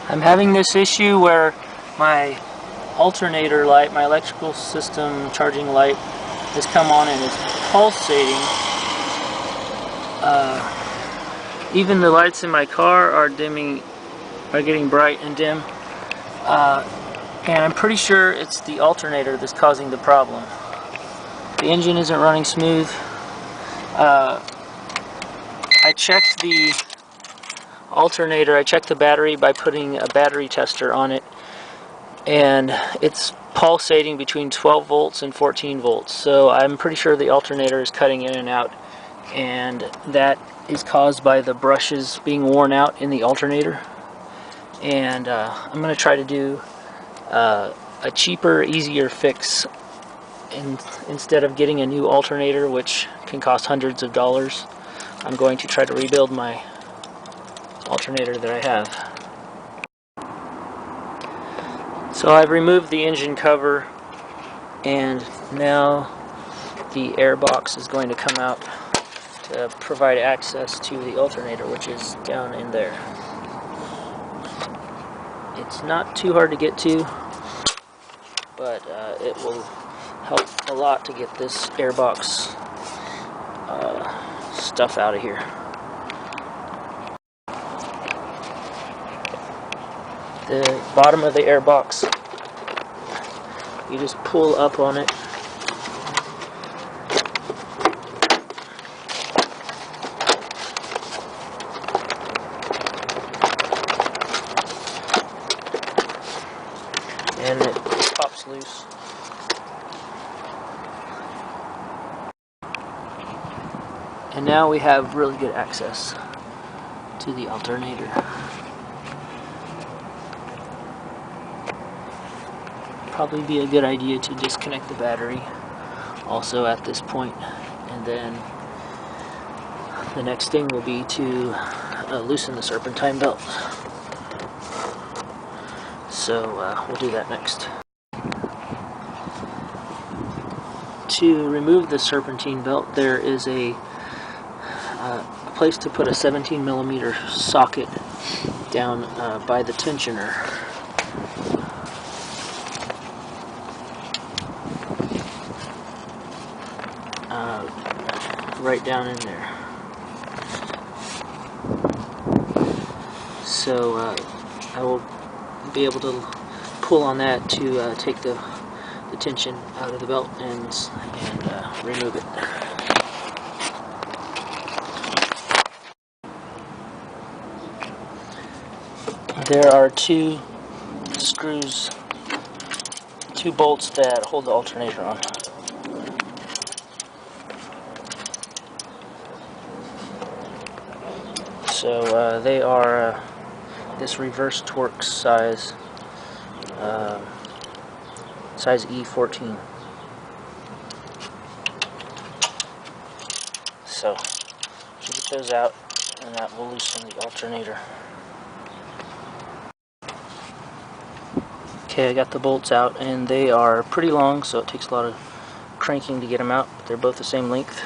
I'm having this issue where my alternator light, my electrical system charging light, has come on and it's pulsating. Even the lights in my car are dimming, are getting bright and dim. And I'm pretty sure it's the alternator that's causing the problem. The engine isn't running smooth. I checked the alternator, I checked the battery by putting a battery tester on it, and it's pulsating between 12 volts and 14 volts. So I'm pretty sure the alternator is cutting in and out, and that is caused by the brushes being worn out in the alternator. And I'm going to try to do a cheaper, easier fix. Instead of getting a new alternator, which can cost hundreds of dollars, I'm going to try to rebuild my alternator that I have. So I've removed the engine cover, and now the air box is going to come out to provide access to the alternator, which is down in there. It's not too hard to get to, but it will help a lot to get this air box stuff out of here. The bottom of the air box, you just pull up on it, and it pops loose. And now we have really good access to the alternator. Probably be a good idea to disconnect the battery also at this point, and then the next thing will be to loosen the serpentine belt. So we'll do that next. To remove the serpentine belt, there is a place to put a 17mm socket down by the tensioner. Right down in there. So I will be able to pull on that to take the tension out of the belt and remove it. There are two screws, two bolts that hold the alternator on. So they are this reverse torque size, size E14. So you get those out, and that will loosen the alternator. Okay, I got the bolts out, and they are pretty long, so it takes a lot of cranking to get them out, but they're both the same length.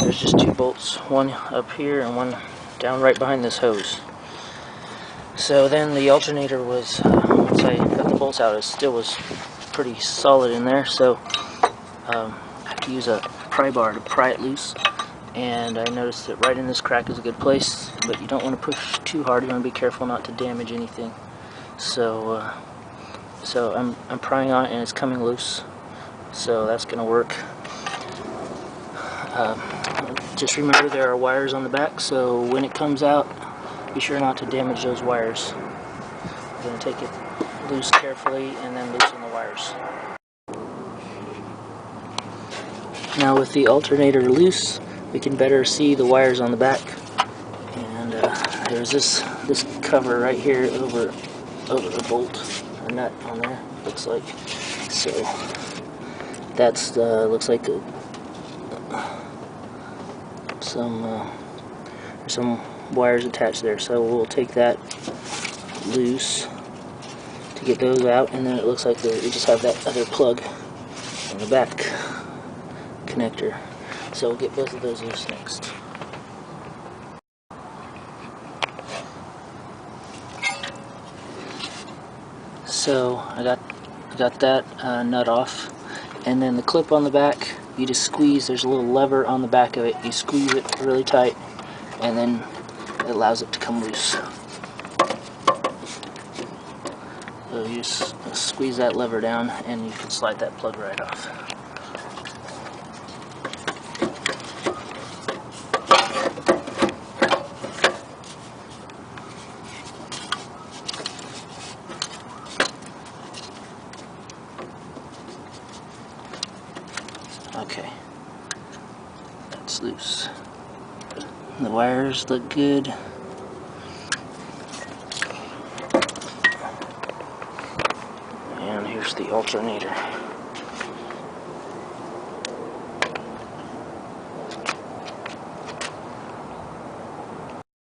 There's just two bolts, one up here and one down right behind this hose. So then the alternator was, once I got the bolts out, it still was pretty solid in there, so I have to use a pry bar to pry it loose. And I noticed that right in this crack is a good place, but you don't want to push too hard. You want to be careful not to damage anything. So I'm prying on it, and it's coming loose, so that's going to work. Just remember there are wires on the back, so when it comes out, be sure not to damage those wires. I'm going to take it loose carefully and then loosen the wires. Now with the alternator loose, we can better see the wires on the back. And there's this cover right here over the bolt, or nut on there, looks like. So that's looks like some wires attached there, so we'll take that loose to get those out, and then it looks like we just have that other plug in the back connector, so we'll get both of those loose next. So I got that nut off, and then the clip on the back, you just squeeze. There's a little lever on the back of it. You squeeze it really tight, and then it allows it to come loose. So you just squeeze that lever down, and you can slide that plug right off. Okay, that's loose. The wires look good. And here's the alternator.